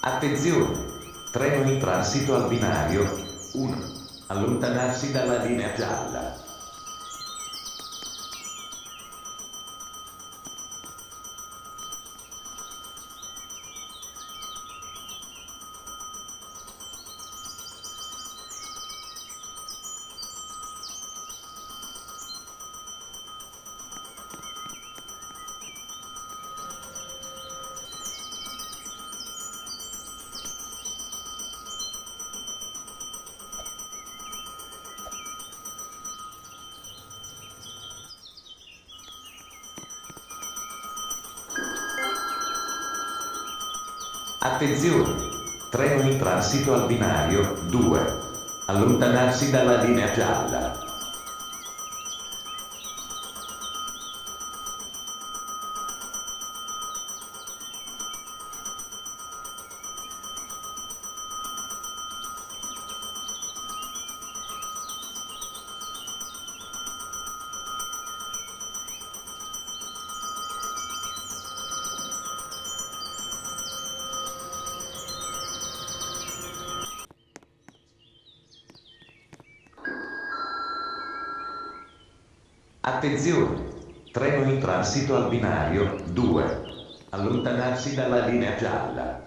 Attenzione! Treno in transito al binario 1. Allontanarsi dalla linea gialla. Attenzione! Treno in transito al binario 2. Allontanarsi dalla linea gialla. Attenzione! Treno in transito al binario 2. Allontanarsi dalla linea gialla.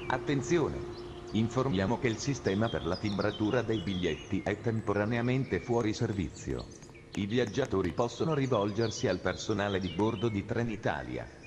Attenzione! Informiamo che il sistema per la timbratura dei biglietti è temporaneamente fuori servizio. I viaggiatori possono rivolgersi al personale di bordo di Trenitalia.